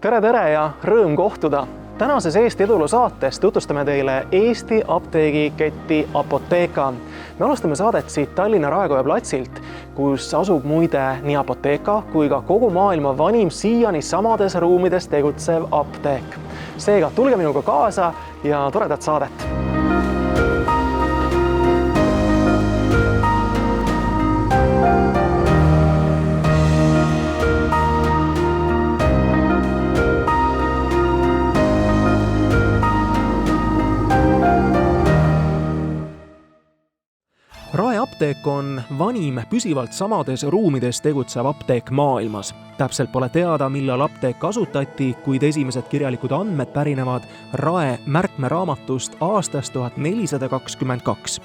Tere ja rõõm kohtuda! Tänases Eesti Eduloo saates tutvustame teile Eesti apteegiketti Apotheka. Me alustame saadet siit Tallinna Raekoja platsilt, kus asub muide nii Apotheka kui ka kogu maailma vanim siiani samades ruumides tegutsev apteek. Seega tulge minuga kaasa ja toredat saadet! Rae apteek on vanim püsivalt samades ruumides tegutsev apteek maailmas. Täpselt pole teada, millal apteek asutati, kuid esimesed kirjalikud andmed pärinevad Rae märkmeraamatust aastast 1422.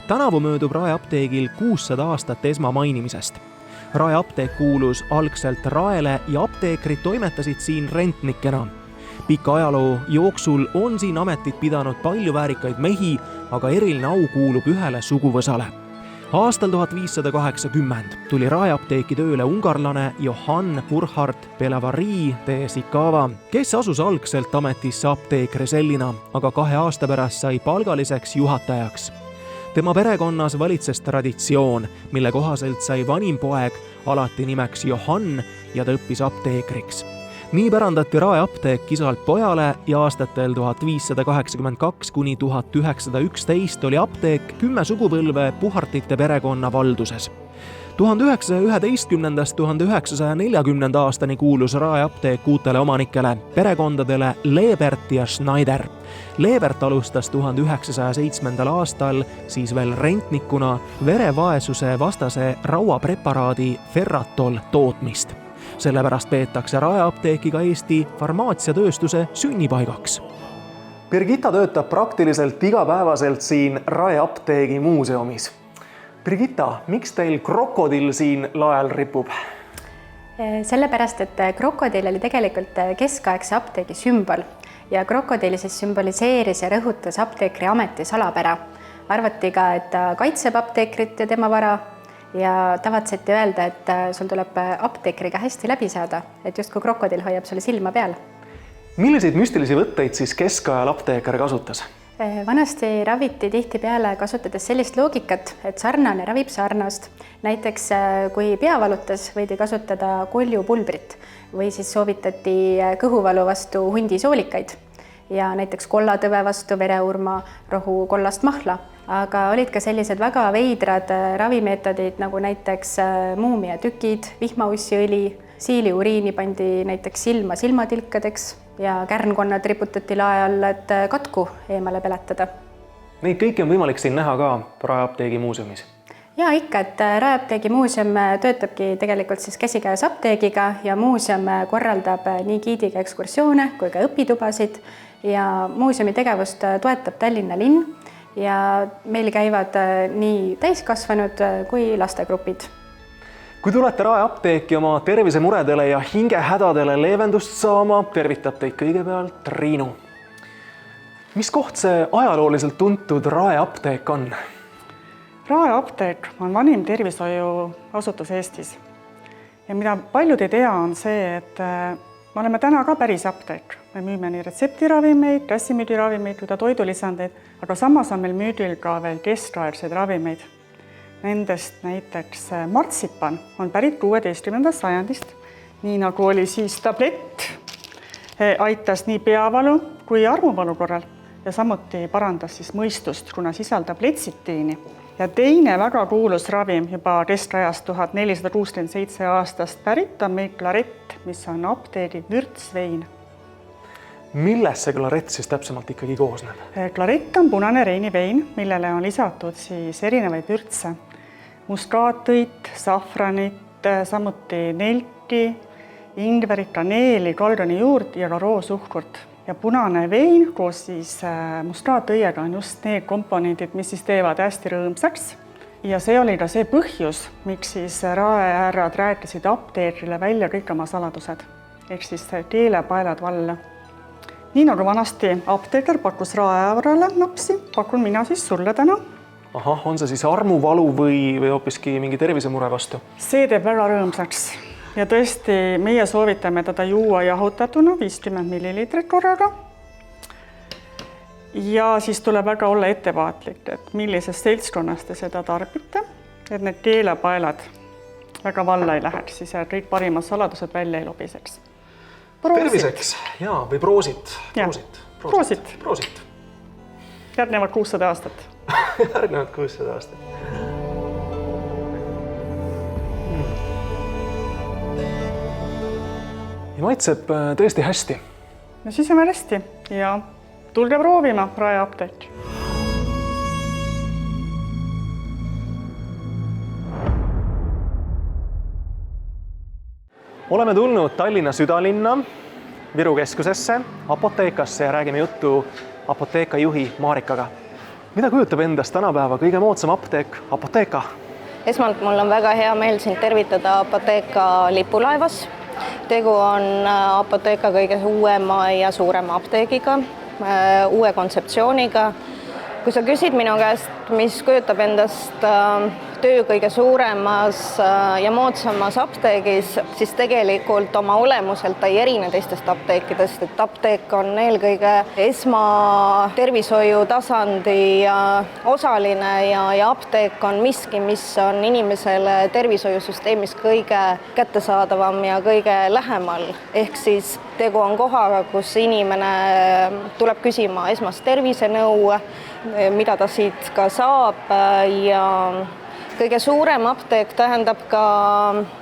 Tänavu möödub Rae apteegil 600 aastat esmamainimisest. Rae apteek kuulus algselt Raele ja apteekrid toimetasid siin rentnikena. Pika ajaloo jooksul on siin ametit pidanud palju väärikaid mehi, aga eriline au kuulub ühele suguvõsale. Aastal 1580 tuli Rae apteeki tööle ungarlane Johann Burkhard Bellavarii de Sikava, kes asus algselt ametisse apteekresellina, aga 2 aasta pärast sai palgaliseks juhatajaks. Tema perekonnas valitses traditsioon, mille kohaselt sai vanim poeg alati nimeks Johann ja ta õppis apteekriks. Nii pärandati Rae apteek isalt pojale ja aastatel 1582 kuni 1911 oli apteek 10 sugupõlve Puhartite perekonna valduses. 1911–1940 aastani kuulus Rae apteek uutele omanikele, perekondadele Lebert ja Schneider. Lebert alustas 1907. aastal siis veel rentnikuna verevaesuse vastase rauapreparaadi Ferratol tootmist. Sellepärast peetakse Rae apteeki ka Eesti farmaatsiatööstuse sünnipaigaks. Birgitta töötab praktiliselt igapäevaselt siin Rae apteegi muuseumis. Birgitta, miks teil krokodill siin lael ripub? Sellepärast, et krokodill oli tegelikult keskaegse apteegi sümbol ja krokodill siis sümboliseeris ja rõhutas apteekri ameti salapära. Arvati ka, et ta kaitseb apteekrit ja tema vara ja tavatseti öelda, et sul tuleb apteekriga hästi läbi saada, et just kui krokodill hoiab sulle silma peal. Milliseid müstilisi võtteid siis keskajal apteeker kasutas? Vanasti raviti tihtipeale kasutades sellist loogikat, et sarnane ravib sarnast. Näiteks kui pea valutas, võidi kasutada koljupulbrit või siis soovitati kõhuvalu vastu hundisoolikaid ja näiteks kollatõve vastu vereurma rohu kollast mahla. Aga olid ka sellised väga veidrad ravimeetodid, nagu näiteks muumiatükid, vihmaussi-õli, siiliuriini pandi näiteks silma silmatilkadeks ja kärnkonnad riputati lae all, et katku eemale peletada. Neid kõiki on võimalik siin näha ka Rae apteegi muuseumis? Ja ikka, et Rae apteegi muuseum töötabki tegelikult siis käsikäes apteegiga ja muuseum korraldab nii giidiga ekskursioone kui ka õpitubasid ja muuseumi tegevust toetab Tallinna linn ja meil käivad nii täiskasvanud kui lastegrupid. Kui tulete Rae apteeki oma tervisemuredele ja hingehädadele leevendust saama, tervitab teid kõigepealt Triinu. Mis koht see ajalooliselt tuntud Rae apteek on? Rae apteek on vanim tervishoiuasutus Eestis. Ja mida paljud ei tea, on see, et me oleme täna ka päris apteek. Me müüme nii retseptiravimeid, rassimüüdiravimeid kui toidulisandeid, aga samas on meil müüdil ka veel keskaegseid ravimeid. Nendest näiteks martsipan on pärit 16. sajandist, nii nagu oli siis tablett, aitas nii peavalu kui armuvalu korral ja samuti parandas siis mõistust, kuna sisaldab letsitiini. Ja teine väga kuulus ravim juba keskajast 1467 aastast pärit on meil klarett, mis on apteegi vürtsvein. Millest see klarett siis täpsemalt ikkagi koosneb? Klarett on punane reinivein, millele on lisatud siis erinevaid vürtse. Muskaatõit, safranit, samuti nelki, ingverit, kaneeli, kaldoni juurt ja ka roosuhkurt. Ja punane vein koos siis muskaatõiega on just need komponendid, mis siis teevad hästi rõõmsaks. Ja see oli ka see põhjus, miks siis Rae härrad rääkisid apteekrile välja kõik oma saladused. Ehk siis keelepaelad valla. Nii nagu vanasti apteeker pakkus Rae härrale napsi, pakun mina siis sulle täna. Ahah, on see siis armuvalu või hoopiski mingi tervisemure vastu? See teeb väga rõõmsaks. ja tõesti, meie soovitame teda juua jahutatuna 50 milliliitrit korraga. Ja siis tuleb väga olla ettevaatlik, et millisest seltskonnast te seda tarbite, et need keelepaelad väga valla ei läheks, siis kõik parimad saladused välja ei lobiseks. Terviseks, jaa, või proosit. Proosit. Järgnevad 600 aastat. Järgnevad 600 aastat. Ja maitseb tõesti hästi. No siis on hästi ja tulge proovima Rae apteek. Oleme tulnud Tallinna südalinna, Viru keskusesse, apoteekasse ja räägime juttu apoteeka juhi Marikaga. Mida kujutab endast tänapäeva kõige moodsam apteek, apoteeka? Esmalt mul on väga hea meel sind tervitada apoteeka lipulaevas. Tegu on apoteeka kõige uuema ja suurema apteegiga, uue kontseptsiooniga. Kui sa küsid minu käest, mis kujutab endast töö kõige suuremas ja moodsamas apteegis, siis tegelikult oma olemuselt ei erine teistest apteekidest, et apteek on eelkõige esmatervishoiu tasandi osaline ja apteek on miski, mis on inimesele tervishoiusüsteemis kõige kättesaadavam ja kõige lähemal. Ehk siis tegu on kohaga, kus inimene tuleb küsima esmast tervisenõu, mida ta siit ka saab ja kõige suurem apteek tähendab ka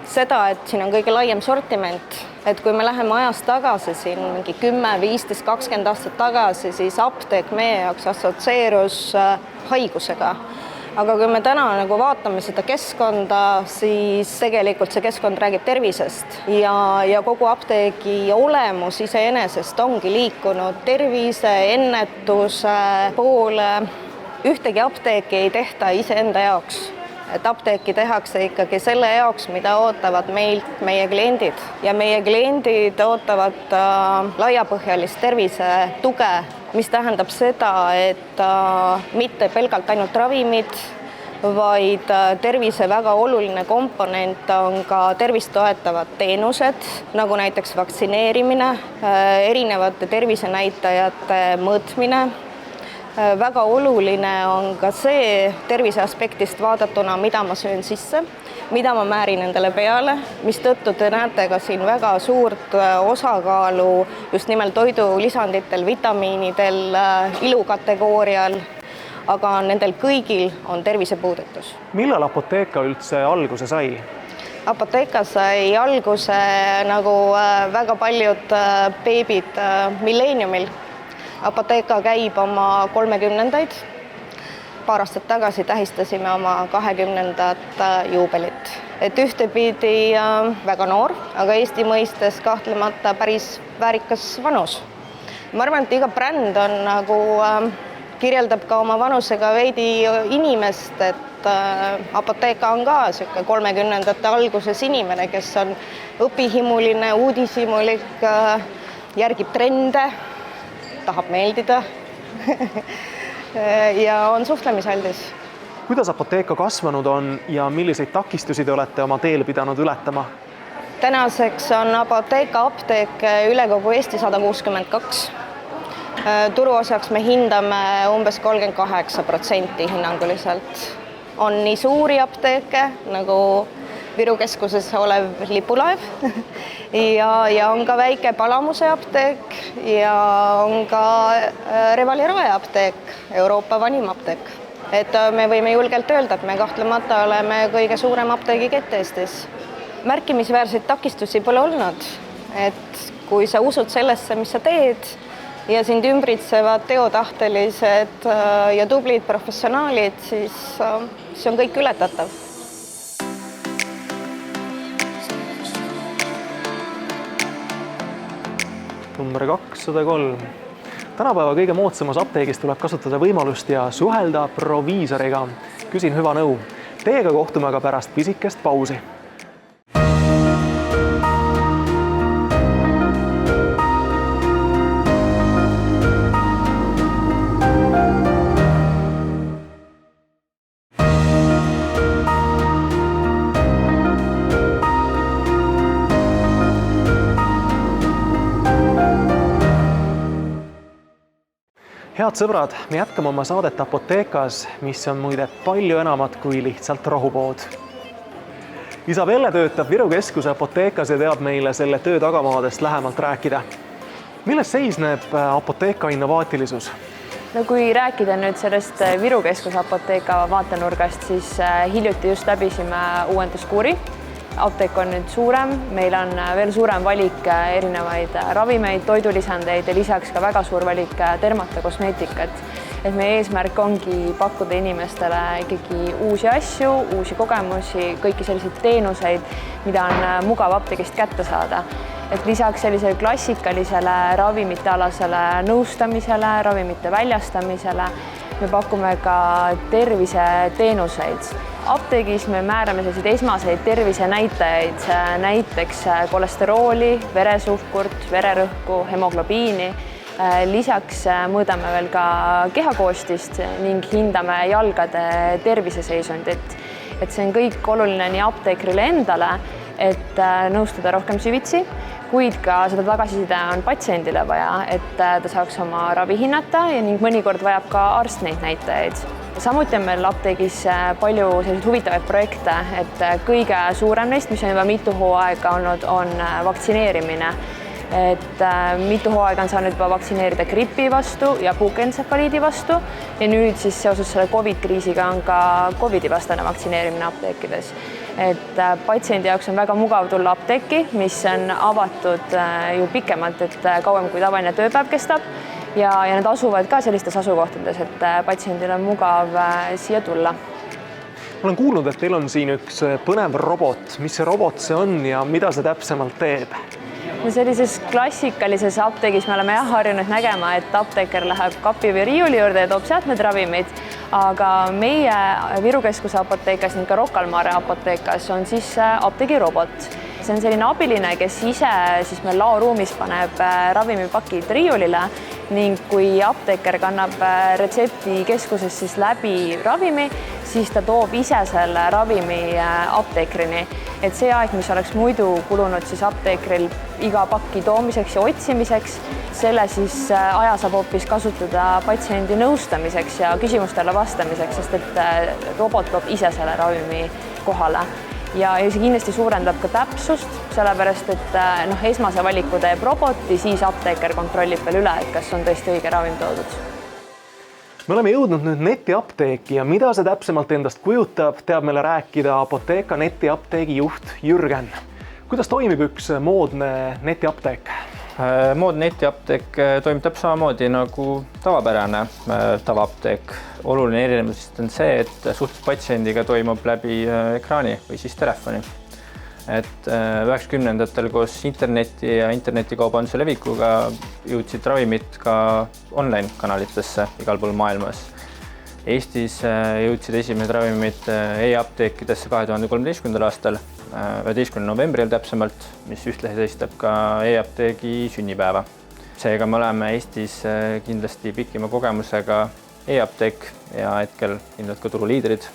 seda, et siin on kõige laiem sortiment. Et kui me läheme ajas tagasi siin mingi 10, 15, 20 aastat tagasi, siis apteek meie jaoks assotsieerus haigusega. Aga kui me täna vaatame seda keskkonda, siis tegelikult see keskkond räägib tervisest ja kogu apteegi olemus iseenesest ongi liikunud tervise, ennetuse poole. Ühtegi apteeki ei tehta iseenda jaoks. Et apteeki tehakse ikkagi selle jaoks, mida ootavad meilt meie kliendid. Ja meie kliendid ootavad laiapõhjalist tervise tuge, mis tähendab seda, et mitte pelgalt ainult ravimid, vaid tervise väga oluline komponent on ka tervist toetavad teenused, nagu näiteks vaktsineerimine, erinevate tervisenäitajate mõõtmine. Väga oluline on ka see tervise aspektist vaadatuna, mida ma söön sisse, mida ma määrin endale peale, mis tõttu te näete ka siin väga suurt osakaalu just nimelt toidulisanditel, vitamiinidel, ilukategoorial, aga nendel kõigil on tervisepuudutus. Millal apoteeka üldse alguse sai? Apoteeka sai alguse nagu väga paljud beebid milleeniumil. Apoteeka käib oma 30-ndaid. Paar aastat tagasi tähistasime oma 20. juubelit. Et ühtepidi väga noor, aga Eesti mõistes kahtlemata päris väärikas vanus. Ma arvan, et iga bränd on kirjeldab ka oma vanusega veidi inimest, et apoteeka on ka 30. alguses inimene, kes on õpihimuline, uudishimulik, järgib trende, tahab meeldida ja on suhtlemisaldis. Kuidas apoteeka kasvanud on ja milliseid takistusi te olete oma teel pidanud ületama? Tänaseks on apoteeka apteek üle kogu Eesti 162. Turuosaks me hindame umbes 38% hinnanguliselt. On nii suuri apteeke nagu Viru keskuses olev lipulaev ja on ka väike Palamuse apteek ja on ka Revali Rae apteek, Euroopa vanim apteek. Et me võime julgelt öelda, et me kahtlemata oleme kõige suurem apteegikett Eestis. Märkimisväärseid takistusi pole olnud, et kui sa usud sellesse, mis sa teed ja sind ümbritsevad teotahtelised ja tublid professionaalid, siis see on kõik ületatav. Number 203. Tänapäeva kõige moodsamas apteegis tuleb kasutada võimalust ja suhelda proviisoriga. Küsin hüva nõu. Teiega kohtume aga pärast pisikest pausi. Head sõbrad, me jätkame oma saadet Apothekas, mis on muide palju enamat kui lihtsalt rohupood. Isabelle töötab Viru Keskuse Apothekas ja teab meile selle töö tagamaadest lähemalt rääkida. Milles seisneb Apotheka innovaatilisus? No kui rääkida nüüd sellest Viru Keskuse Apotheka vaatenurgast, siis hiljuti just läbisime uuenduskuuri. Apteek on nüüd suurem, meil on veel suurem valik erinevaid ravimeid, toidulisandeid ja lisaks ka väga suur valik dermatokosmeetikat. Et meie eesmärk ongi pakkuda inimestele ikkagi uusi asju, uusi kogemusi, kõiki selliseid teenuseid, mida on mugav apteegist kätte saada. Et lisaks sellisele klassikalisele ravimitealasele nõustamisele, ravimite väljastamisele, me pakume ka terviseteenuseid. Apteegis me määrame selliseid esmaseid tervisenäitajaid, näiteks kolesterooli, veresuhkurt, vererõhku, hemoglobiini. Lisaks mõõdame veel ka kehakoostist ning hindame jalgade terviseseisundit. Et see on kõik oluline nii apteekrile endale, et nõustada rohkem süvitsi, kuid ka seda tagasiside on patsiendile vaja, et ta saaks oma ravi hinnata ja ning mõnikord vajab ka arst neid näitajaid. Samuti on meil apteegis palju selliseid huvitavaid projekte, et kõige suurem neist, mis on juba mitu hooaega olnud, on vaktsineerimine. Et mitu hooaega on saanud juba vaktsineerida gripi vastu ja puukentsefaliidi vastu ja nüüd siis seoses selle COVID-kriisiga on ka COVID-i vastane vaktsineerimine apteekides. Et patsiendi jaoks on väga mugav tulla apteeki, mis on avatud ju pikemalt, et kauem kui tavaline tööpäev kestab ja need asuvad ka sellistes asukohtades, et patsiendil on mugav siia tulla. Ma olen kuulnud, et teil on siin üks põnev robot. Mis see robot see on ja mida see täpsemalt teeb? No sellises klassikalises apteegis me oleme harjunud nägema, et apteeker läheb kapi või riiuli juurde ja toob sealt need ravimid, aga meie Viru Keskuse Apothekas ning ka Rocca al Mare Apothekas on siis apteegirobot. See on selline abiline, kes ise siis meil laoruumis paneb ravimipakid riiulile ning kui apteeker kannab retsepti keskuses siis läbi ravimi, siis ta toob ise selle ravimi apteekrini. Et see aeg, mis oleks muidu kulunud siis apteekril iga pakki toomiseks ja otsimiseks, selle siis aja saab hoopis kasutada patsiendi nõustamiseks ja küsimustele vastamiseks, sest et robot toob ise selle ravimi kohale. Ja see kindlasti suurendab ka täpsust, sellepärast, et esmase valiku teeb roboti, siis apteeker kontrollib veel üle, et kas on tõesti õige ravim toodud. Me oleme jõudnud nüüd netiapteeki ja mida see täpsemalt endast kujutab, teab meile rääkida Apotheka netiapteegi juht Jürgen. Kuidas toimib üks moodne netiapteek? Moodne netiapteek toimib täpselt samamoodi nagu tavapärane tavaapteek. Oluline erinevus on see, et suhtlus patsiendiga toimub läbi ekraani või siis telefoni. Et 90-ndatel koos interneti ja internetikaubanduse levikuga jõudsid ravimid ka online kanalitesse igal pool maailmas. Eestis jõudsid esimesed ravimid e-apteekidesse 2013. aastal, 11. novembril täpsemalt, mis ühtlasi tähistab ka e-apteegi sünnipäeva. Seega me oleme Eestis kindlasti pikima kogemusega e-apteek ja hetkel kindlalt ka turuliidrid.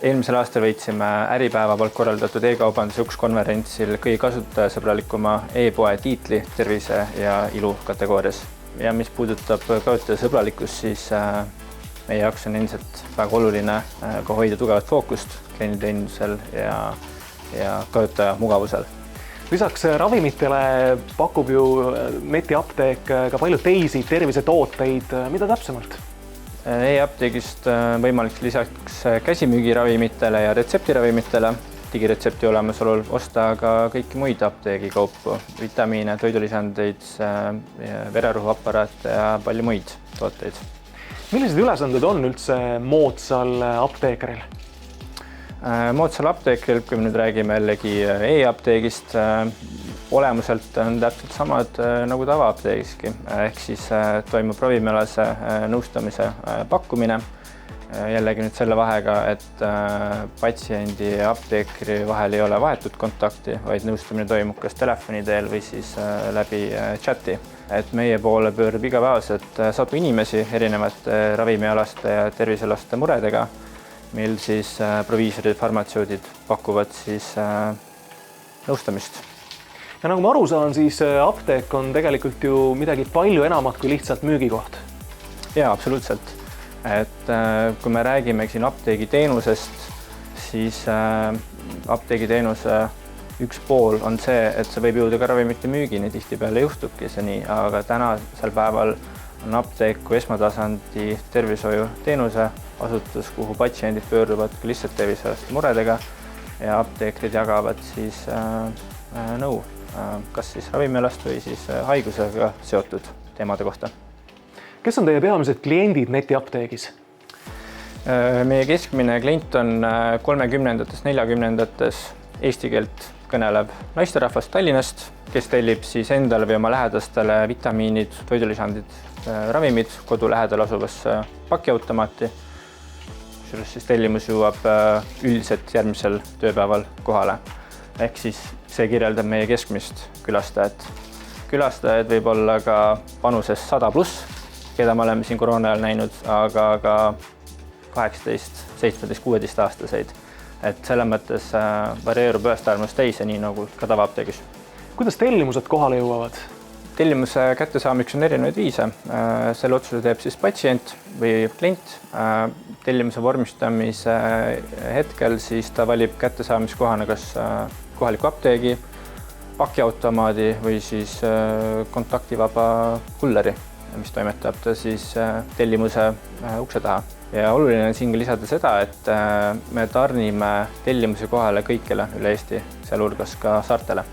Eelmisel aastal võitsime Äripäeva poolt korraldatud e-kaubanduse konverentsil kõige kasutajasõbralikuma e-poe tiitli tervise ja ilu kategoorias. Ja mis puudutab kasutajasõbralikkust, siis meie jaoks on endiselt väga oluline ka hoida tugevat fookust klienditeenindusel ja kasutaja mugavusel. Lisaks ravimitele pakub ju netiapteek ka palju teisi tervisetooteid. Mida täpsemalt? E-apteegist võimalik lisaks käsimüügiravimitele ja retseptiravimitele digiretsepti olemasolul osta ka kõiki muid apteegikaupu, vitamiine, toidulisandeid, vererõhuaparaate ja palju muid tooteid. Millised ülesanded on üldse moodsal apteekril? Moodsal apteekril, kui me nüüd räägime jällegi e-apteegist, olemuselt on täpselt samad nagu tavaapteegiski, ehk siis toimub ravimialase nõustamise pakkumine. Jällegi nüüd selle vahega, et patsiendi ja apteekri vahel ei ole vahetut kontakti, vaid nõustamine toimub kas telefoni teel või siis läbi chati. Et meie poole pöörab igapäevaselt sadu inimesi erinevate ravimialaste ja tervisealaste muredega, mil siis proviisorid, farmatseudid pakuvad siis nõustamist. Ja nagu ma aru saan, siis apteek on tegelikult ju midagi palju enamat kui lihtsalt müügikoht. Jaa, absoluutselt. Et kui me räägime siin apteegiteenusest, siis apteegiteenuse üks pool on see, et see võib jõuda ka ravimite müügini, tihtipeale juhtubki see nii, aga tänasel päeval on apteek kui esmatasandi tervishoiuteenuse asutus, kuhu patsiendid pöörduvad lihtsalt tervisealaste muredega ja apteekrid jagavad siis nõu, kas siis ravimialast või siis haigusega seotud teemade kohta. Kes on teie peamised kliendid netiapteegis? Meie keskmine klient on 30-ndates, 40-ndates eesti keelt kõnelev naisterahvas Tallinnast, kes tellib siis endale või oma lähedastele vitamiinid, toidulisandid, ravimid kodu lähedal asuvasse pakiautomaati. Siis tellimus jõuab üldiselt järgmisel tööpäeval kohale. Ehk siis see kirjeldab meie keskmist külastajat. Külastajad võib olla ka vanuses 100+, keda me oleme siin koroona ajal näinud, aga ka 18, 17, 16 aastaseid. Et selle mõttes varieerub ühest armust teise, nii nagu ka tavaapteegis. Kuidas tellimused kohale jõuavad? Tellimuse kättesaamiks on erinevaid viise. Selle otsuse teeb siis patsient või klient. Tellimuse vormistamise hetkel siis ta valib kättesaamiskohana kas kohaliku apteegi, pakiautomaadi või siis kontaktivaba kulleri, mis toimetab ta siis tellimuse ukse taha. Ja oluline on siin lisada seda, et me tarnime tellimuse kohale kõikjale üle Eesti, sealhulgas ka saartele.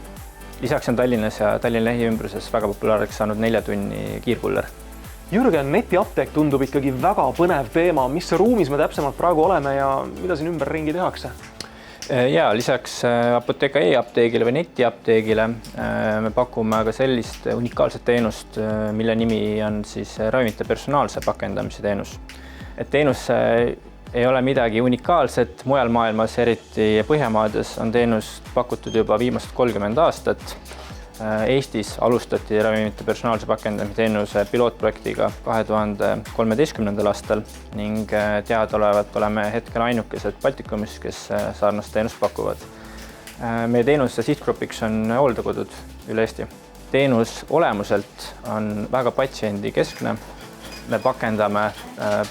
Lisaks on Tallinnas ja Tallinna lähiümbruses väga populaarseks saanud 4 tunni kiirkuller. Jürgen, netiapteek tundub ikkagi väga põnev teema. Mis ruumis me täpsemalt praegu oleme ja mida siin ümberringi tehakse? Ja lisaks Apotheka e-apteegile või netiapteegile me pakume ka sellist unikaalset teenust, mille nimi on siis ravimite personaalse pakendamise teenus. Et teenus ei ole midagi unikaalset mujal maailmas, eriti Põhjamaades on teenust pakutud juba viimased 30 aastat. Eestis alustati ravimite personaalse pakendamise teenuse pilootprojektiga 2013. aastal ning teadaolevalt oleme hetkel ainukesed Baltikumis, kes sarnast teenust pakuvad. Meie teenuse sihtgrupiks on hooldekodud üle Eesti. Teenus olemuselt on väga patsiendi keskne. Me pakendame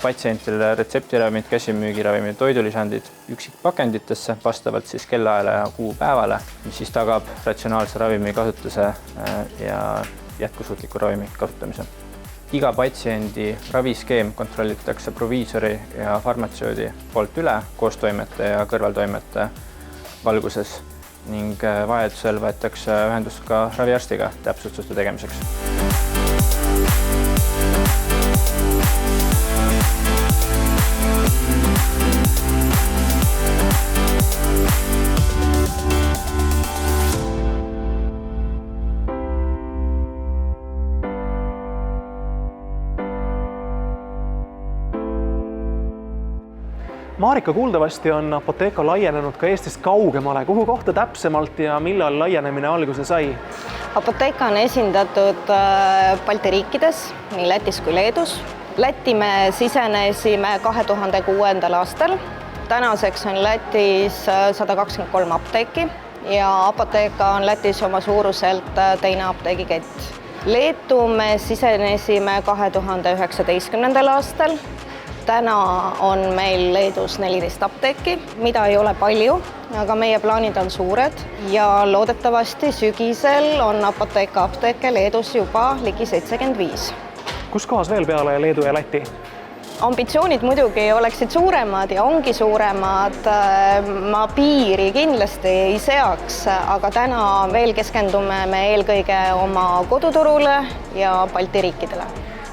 patsientile retseptiravimid, käsimüügiravimid, toidulisandid üksikpakenditesse vastavalt siis kellaajale ja kuupäevale, mis siis tagab ratsionaalse ravimi kasutuse ja jätkusuutliku ravimi kasutamise. Iga patsiendi raviskeem kontrollitakse proviisori ja farmatseudi poolt üle koostoimete ja kõrvaltoimete valguses ning vajadusel võetakse ühendust ka raviarstiga täpsustuste tegemiseks. Marika, kuuldavasti on Apotheka laienenud ka Eestist kaugemale. Kuhu kohta täpsemalt ja millal laienemine alguse sai? Apotheka on esindatud Balti riikides, nii Lätis kui Leedus. Lätti me sisenesime 2006. aastal. Tänaseks on Lätis 123 apteeki ja Apotheka on Lätis oma suuruselt teine apteegikett. Leetu me sisenesime 2019. aastal. Täna on meil Leedus 14 apteeki, mida ei ole palju, aga meie plaanid on suured ja loodetavasti sügisel on Apotheka apteeke Leedus juba ligi 75. Kus kohas veel peale Leedu ja Läti? Ambitsioonid muidugi oleksid suuremad ja ongi suuremad. Ma piiri kindlasti ei seaks, aga täna veel keskendume me eelkõige oma koduturule ja Balti riikidele.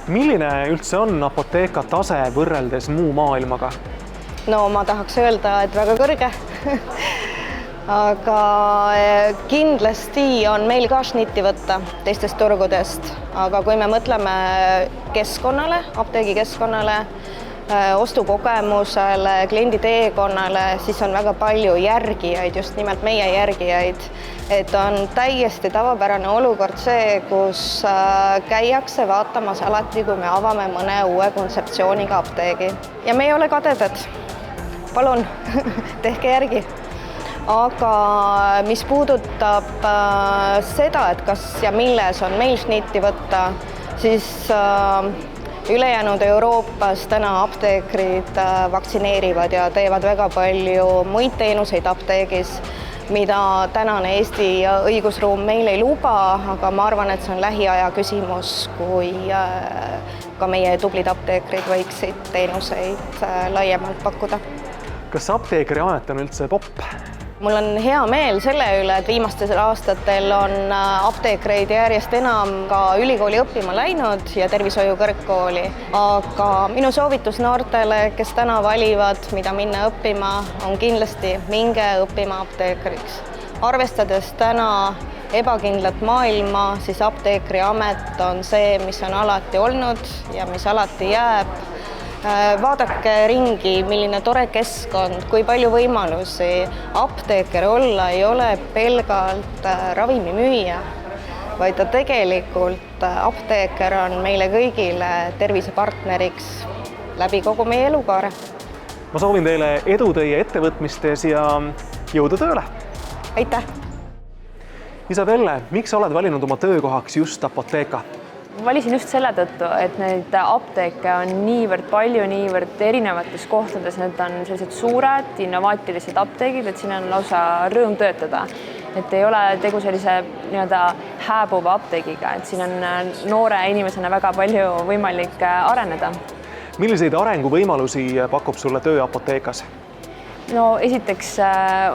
Milline üldse on Apotheka tase võrreldes muu maailmaga? No ma tahaks öelda, et väga kõrge. Aga kindlasti on meil ka šnitti võtta teistest turgudest. Aga kui me mõtleme keskkonnale, apteegi keskkonnale, ostukogemusele, kliendi teekonnale, siis on väga palju järgijaid, just nimelt meie järgijaid. Et on täiesti tavapärane olukord see, kus käiakse vaatamas alati, kui me avame mõne uue kontseptsiooniga apteegi. Ja me ei ole kadedad. Palun, tehke järgi. Aga mis puudutab seda, et kas ja milles on meil šnitti võtta, siis ülejäänud Euroopas täna apteekrid vaktsineerivad ja teevad väga palju muid teenuseid apteegis, mida tänane Eesti õigusruum meil ei luba, aga ma arvan, et see on lähiaja küsimus, kui ka meie tublid apteekrid võiksid teenuseid laiemalt pakkuda. Kas apteekriamet on üldse popp? Mul on hea meel selle üle, et viimastel aastatel on apteekreid järjest enam ka ülikooli õppima läinud ja tervishoiu kõrgkooli. Aga minu soovitus noortele, kes täna valivad, mida minna õppima, on kindlasti minge õppima apteekriks. Arvestades täna ebakindlat maailma, siis apteekriamet on see, mis on alati olnud ja mis alati jääb. Vaadake ringi, milline tore keskkond, kui palju võimalusi. Apteeker olla ei ole pelgalt ravimimüüja, vaid ta tegelikult apteeker on meile kõigile tervisepartneriks läbi kogu meie elukaare. Ma soovin teile edu teie ettevõtmistes ja jõudu tööle! Aitäh! Isabelle, miks sa oled valinud oma töökohaks just Apotheka? Valisin just selle tõttu, et neid apteeke on niivõrd palju, niivõrd erinevates kohtades, need on sellised suured, innovaatilised apteegid, et siin on lausa rõõm töötada. Et ei ole tegu sellise hääbuva apteegiga, et siin on noore inimesena väga palju võimalik areneda. Milliseid arenguvõimalusi pakub sulle töö Apothekas? No esiteks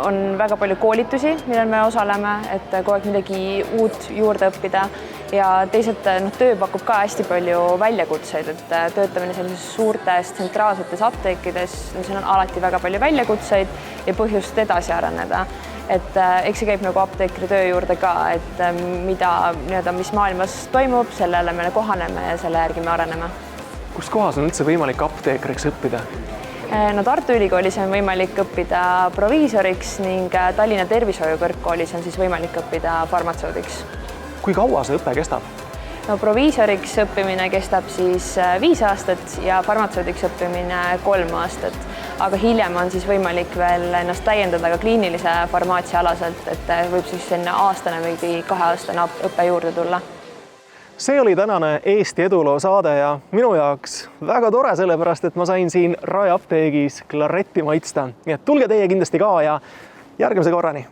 on väga palju koolitusi, millel me osaleme, et kogu aeg midagi uut juurde õppida ja teisalt töö pakub ka hästi palju väljakutseid, et töötamine sellises suurtes tsentraalsetes apteekides, siin on alati väga palju väljakutseid ja põhjust edasi areneda. Et eks see käib nagu apteekri töö juurde ka, et mis maailmas toimub, sellele me kohaneme ja selle järgi me areneme. Kus kohas on üldse võimalik apteekriks õppida? No Tartu Ülikoolis on võimalik õppida proviisoriks ning Tallinna Tervishoiu Kõrgkoolis on siis võimalik õppida farmatseudiks. Kui kaua see õpe kestab? No proviisoriks õppimine kestab siis 5 aastat ja farmatseudiks õppimine 3 aastat. Aga hiljem on siis võimalik veel ennast täiendada ka kliinilise farmaatsia alaselt, et võib siis enne aastane või 2-aastane õppe juurde tulla. See oli tänane Eesti eduloo saade ja minu jaoks väga tore, sellepärast et ma sain siin Rae apteegis klaretti maitsta. Nii et tulge teie kindlasti ka ja järgmise korrani!